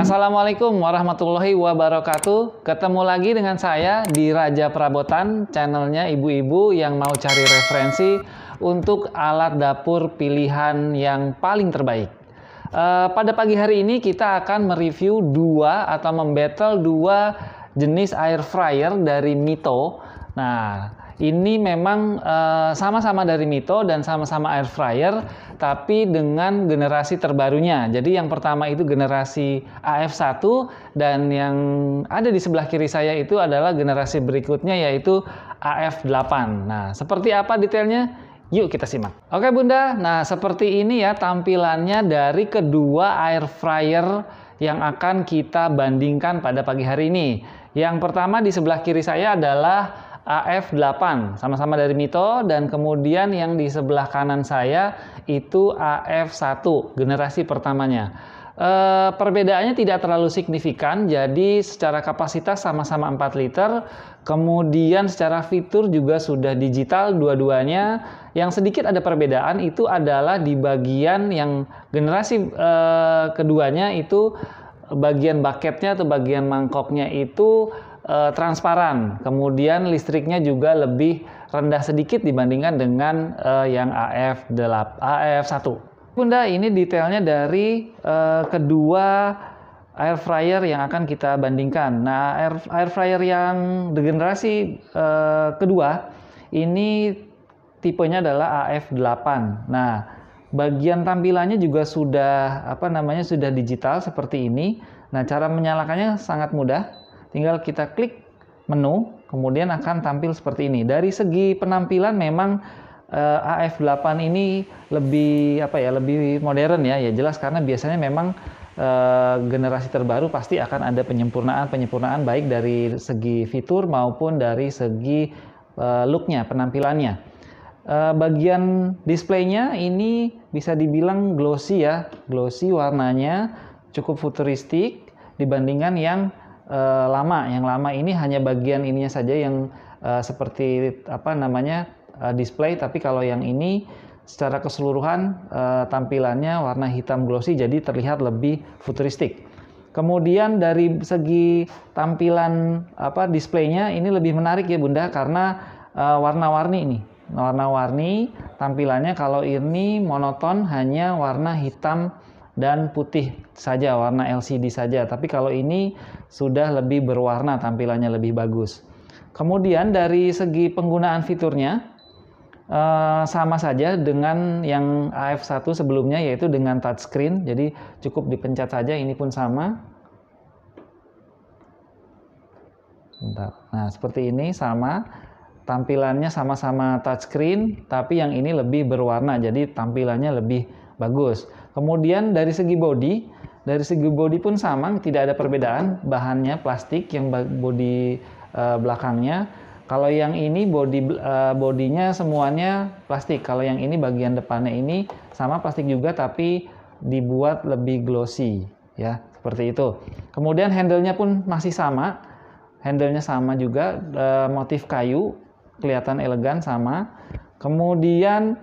Assalamualaikum warahmatullahi wabarakatuh. Ketemu lagi dengan saya di Raja Perabotan, channelnya ibu-ibu yang mau cari referensi untuk alat dapur pilihan yang paling terbaik. Pada pagi hari ini kita akan mereview membattle dua jenis air fryer dari Mito. Nah, ini memang sama-sama dari Mito dan sama-sama air fryer, tapi dengan generasi terbarunya. Jadi yang pertama itu generasi AF1 dan yang ada di sebelah kiri saya itu adalah generasi berikutnya yaitu AF8. Nah, seperti apa detailnya? Yuk kita simak. Oke Bunda, nah seperti ini ya tampilannya dari kedua air fryer yang akan kita bandingkan pada pagi hari ini. Yang pertama di sebelah kiri saya adalah AF8, sama-sama dari Mito, dan kemudian yang di sebelah kanan saya itu AF1, generasi pertamanya. Perbedaannya tidak terlalu signifikan, jadi secara kapasitas sama-sama 4 liter, kemudian secara fitur juga sudah digital dua-duanya. Yang sedikit ada perbedaan itu adalah di bagian yang generasi keduanya itu bagian bucketnya atau bagian mangkoknya itu transparan, kemudian listriknya juga lebih rendah sedikit dibandingkan dengan yang AF1. Bunda, ini detailnya dari kedua air fryer yang akan kita bandingkan. Nah, air fryer yang generasi kedua ini tipenya adalah AF8. Nah, bagian tampilannya juga sudah sudah digital seperti ini. Nah, cara menyalakannya sangat mudah. Tinggal kita klik menu, kemudian akan tampil seperti ini. Dari segi penampilan memang AF8 ini lebih lebih modern ya. Ya jelas karena biasanya memang generasi terbaru pasti akan ada penyempurnaan baik dari segi fitur maupun dari segi looknya, penampilannya. Bagian displaynya ini bisa dibilang glossy ya, glossy warnanya cukup futuristik dibandingkan yang lama. Yang lama ini hanya bagian ininya saja yang seperti display, tapi kalau yang ini secara keseluruhan tampilannya warna hitam glossy, jadi terlihat lebih futuristik. Kemudian dari segi tampilan displaynya ini lebih menarik ya Bunda, karena warna-warni ini. Warna-warni tampilannya, kalau ini monoton hanya warna hitam dan putih saja, warna LCD saja. Tapi kalau ini sudah lebih berwarna, tampilannya lebih bagus. Kemudian dari segi penggunaan fiturnya sama saja dengan yang AF1 sebelumnya, yaitu dengan touchscreen. Jadi cukup dipencet saja, ini pun sama. Bentar. Nah, seperti ini sama. Tampilannya sama-sama touchscreen, tapi yang ini lebih berwarna, jadi tampilannya lebih bagus. Kemudian dari segi bodi pun sama, tidak ada perbedaan. Bahannya plastik yang bodi belakangnya. Kalau yang ini bodinya semuanya plastik. Kalau yang ini bagian depannya ini sama plastik juga, tapi dibuat lebih glossy ya, seperti itu. Kemudian handle-nya pun masih sama. Handle-nya sama juga, motif kayu, kelihatan elegan sama. Kemudian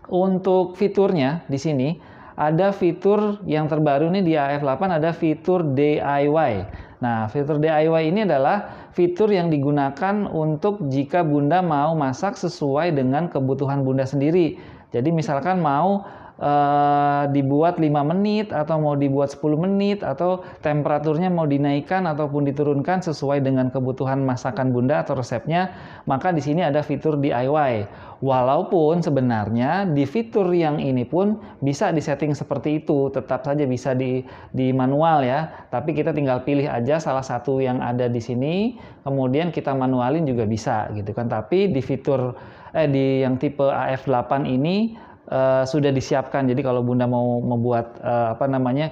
untuk fiturnya di sini ada fitur yang terbaru nih di AF8, ada fitur DIY. Nah, fitur DIY ini adalah fitur yang digunakan untuk jika Bunda mau masak sesuai dengan kebutuhan Bunda sendiri. Jadi misalkan mau dibuat 5 menit atau mau dibuat 10 menit atau temperaturnya mau dinaikkan ataupun diturunkan sesuai dengan kebutuhan masakan Bunda atau resepnya, maka di sini ada fitur DIY. Walaupun sebenarnya di fitur yang ini pun bisa disetting seperti itu, tetap saja bisa di manual ya, tapi kita tinggal pilih aja salah satu yang ada di sini, kemudian kita manualin juga bisa gitu kan. Tapi di fitur di yang tipe AF8 ini sudah disiapkan. Jadi kalau Bunda mau membuat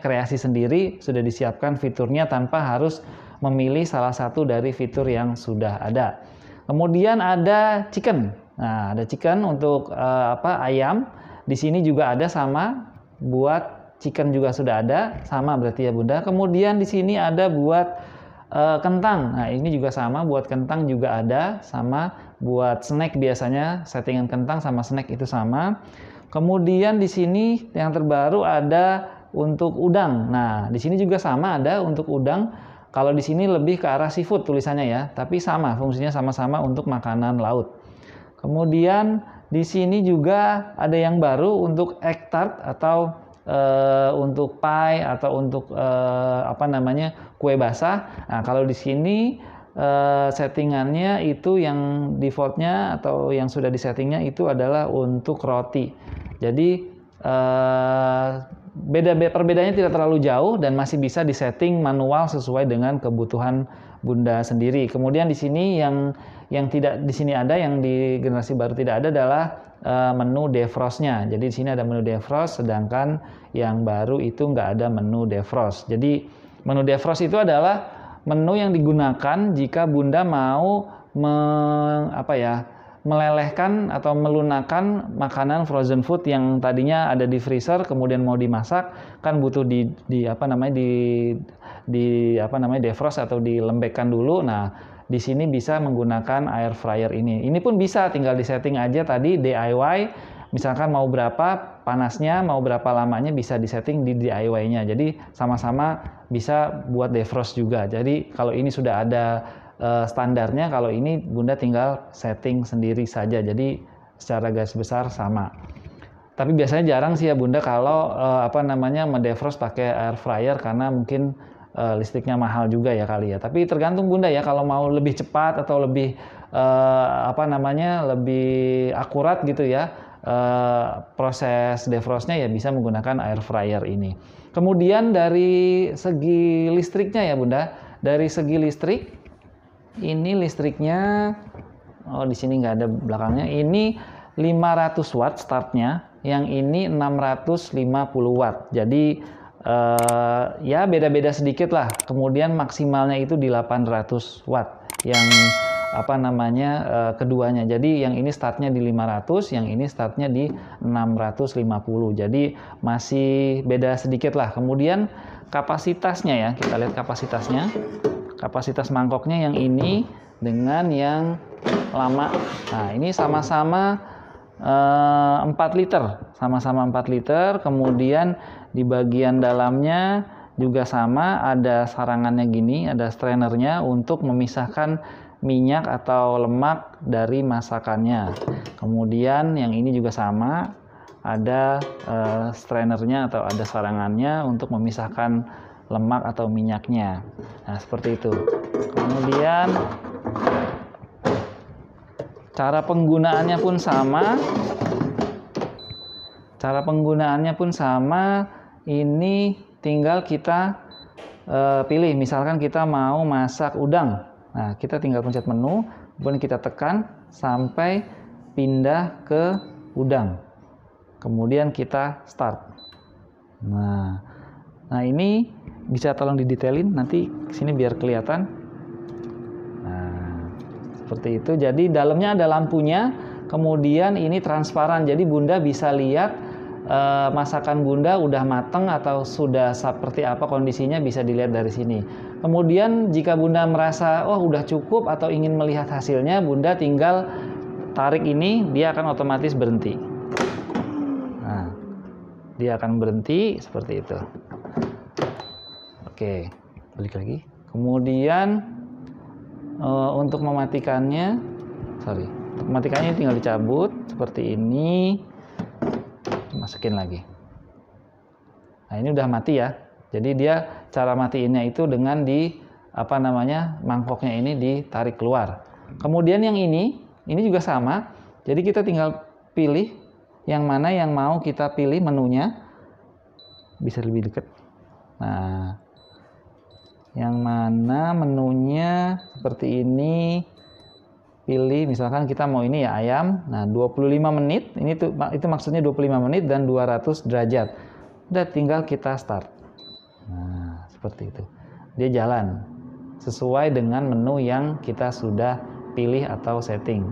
kreasi sendiri, sudah disiapkan fiturnya tanpa harus memilih salah satu dari fitur yang sudah ada. Kemudian ada chicken. Nah, ada chicken untuk ayam. Di sini juga ada sama, buat chicken juga sudah ada, sama berarti ya Bunda. Kemudian di sini ada buat kentang. Nah, ini juga sama, buat kentang juga ada, sama buat snack biasanya settingan kentang sama snack itu sama. Kemudian di sini yang terbaru ada untuk udang. Nah, di sini juga sama ada untuk udang. Kalau di sini lebih ke arah seafood tulisannya ya, tapi sama, fungsinya sama-sama untuk makanan laut. Kemudian di sini juga ada yang baru untuk egg tart atau untuk pie atau untuk apa namanya, kue basah. Nah, kalau di sini settingannya itu yang defaultnya atau yang sudah disettingnya itu adalah untuk roti. Jadi perbedaannya tidak terlalu jauh dan masih bisa disetting manual sesuai dengan kebutuhan Bunda sendiri. Kemudian di sini yang tidak di sini ada, yang di generasi baru tidak ada adalah menu defrostnya. Jadi di sini ada menu defrost, sedangkan yang baru itu nggak ada menu defrost. Jadi menu defrost itu adalah menu yang digunakan jika Bunda mau melelehkan atau melunakkan makanan frozen food yang tadinya ada di freezer kemudian mau dimasak, kan butuh defrost atau dilembekkan dulu. Nah, di sini bisa menggunakan air fryer ini. Ini pun bisa tinggal disetting aja tadi DIY. Misalkan mau berapa panasnya, mau berapa lamanya bisa disetting di DIY-nya. Jadi sama-sama bisa buat defrost juga. Jadi kalau ini sudah ada standarnya, kalau ini Bunda tinggal setting sendiri saja. Jadi secara garis besar sama. Tapi biasanya jarang sih ya Bunda kalau mendefrost pakai air fryer karena mungkin listriknya mahal juga ya kali ya. Tapi tergantung Bunda ya, kalau mau lebih cepat atau lebih lebih akurat gitu ya proses defrostnya, ya bisa menggunakan air fryer ini. Kemudian dari segi listriknya ya Bunda, dari segi listrik ini listriknya, di sini nggak ada belakangnya, ini 500 watt startnya, yang ini 650 watt. Jadi ya beda-beda sedikit lah. Kemudian maksimalnya itu di 800 watt yang keduanya. Jadi yang ini startnya di 500, yang ini startnya di 650. Jadi masih beda sedikit lah. Kemudian kapasitasnya ya, kita lihat kapasitasnya. Kapasitas mangkoknya yang ini dengan yang lama. Nah, ini sama-sama 4 liter. Sama-sama 4 liter. Kemudian di bagian dalamnya juga sama, ada sarangannya gini, ada strainernya untuk memisahkan minyak atau lemak dari masakannya. Kemudian yang ini juga sama, ada strainernya atau ada sarangannya untuk memisahkan lemak atau minyaknya. Nah, seperti itu. Kemudian cara penggunaannya pun sama. Ini tinggal kita pilih. Misalkan kita mau masak udang. Nah, kita tinggal pencet menu, kemudian kita tekan sampai pindah ke udang. Kemudian kita start. Nah ini bisa tolong didetailin nanti sini biar kelihatan. Nah, seperti itu. Jadi dalamnya ada lampunya, kemudian ini transparan. Jadi Bunda bisa lihat masakan Bunda udah mateng atau sudah seperti apa kondisinya, bisa dilihat dari sini. Kemudian jika Bunda merasa udah cukup atau ingin melihat hasilnya, Bunda tinggal tarik ini, dia akan otomatis berhenti. Nah, dia akan berhenti seperti itu. Oke, balik lagi. Kemudian untuk mematikannya tinggal dicabut seperti ini, masukin lagi. Nah, ini udah mati ya. Jadi dia cara matiinnya itu dengan mangkoknya ini ditarik keluar. Kemudian yang ini juga sama. Jadi kita tinggal pilih yang mana yang mau kita pilih menunya. Bisa lebih dekat. Nah, yang mana menunya seperti ini, pilih misalkan kita mau ini ya ayam. Nah, 25 menit, itu maksudnya 25 menit dan 200 derajat. Udah tinggal kita start. Nah, seperti itu. Dia jalan sesuai dengan menu yang kita sudah pilih atau setting.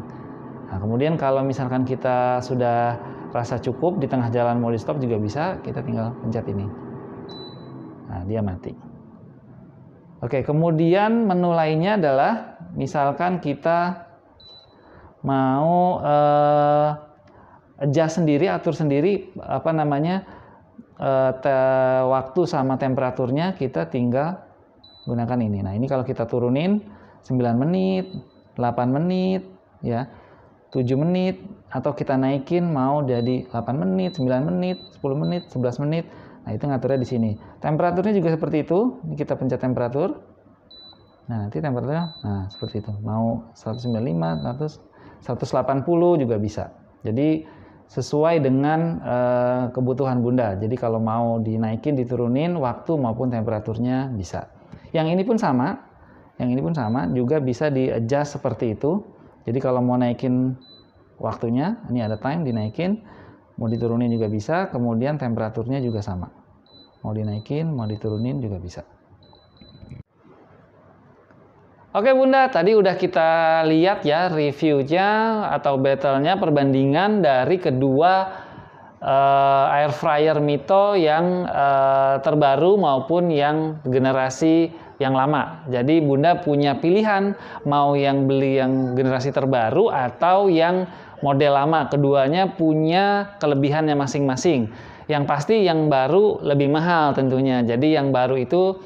Nah, kemudian kalau misalkan kita sudah rasa cukup, di tengah jalan mau di stop juga bisa, kita tinggal pencet ini. Nah, dia mati. Oke, kemudian menu lainnya adalah misalkan kita mau adjust sendiri, atur sendiri waktu sama temperaturnya, kita tinggal gunakan ini. Nah, ini kalau kita turunin 9 menit, 8 menit, ya, 7 menit, atau kita naikin mau jadi 8 menit, 9 menit, 10 menit, 11 menit. Nah, itu ngaturnya di sini. Temperaturnya juga seperti itu. Ini kita pencet temperatur. Nah, nanti temperaturnya seperti itu. Mau 195, 180 juga bisa. Jadi sesuai dengan kebutuhan Bunda. Jadi kalau mau dinaikin, diturunin waktu maupun temperaturnya bisa. Yang ini pun sama. Yang ini pun sama, juga bisa di-adjust seperti itu. Jadi kalau mau naikin waktunya, ini ada time, dinaikin. Mau diturunin juga bisa. Kemudian temperaturnya juga sama. Mau dinaikin, mau diturunin juga bisa. Oke Bunda, tadi udah kita lihat ya reviewnya atau battle-nya, perbandingan dari kedua air fryer Mito yang terbaru maupun yang generasi yang lama. Jadi Bunda punya pilihan mau yang beli yang generasi terbaru atau yang model lama. Keduanya punya kelebihannya masing-masing. Yang pasti yang baru lebih mahal tentunya. Jadi yang baru itu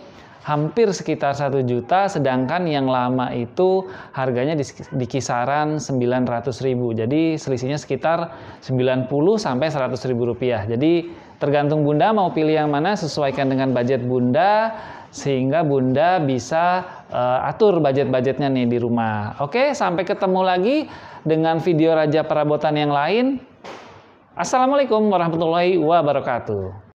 hampir sekitar 1 juta, sedangkan yang lama itu harganya di kisaran 900.000. Jadi selisihnya sekitar 90 sampai 100.000 rupiah. Jadi tergantung Bunda mau pilih yang mana, sesuaikan dengan budget Bunda sehingga Bunda bisa atur budget-budgetnya nih di rumah. Oke, sampai ketemu lagi dengan video Raja Perabotan yang lain. Assalamualaikum warahmatullahi wabarakatuh.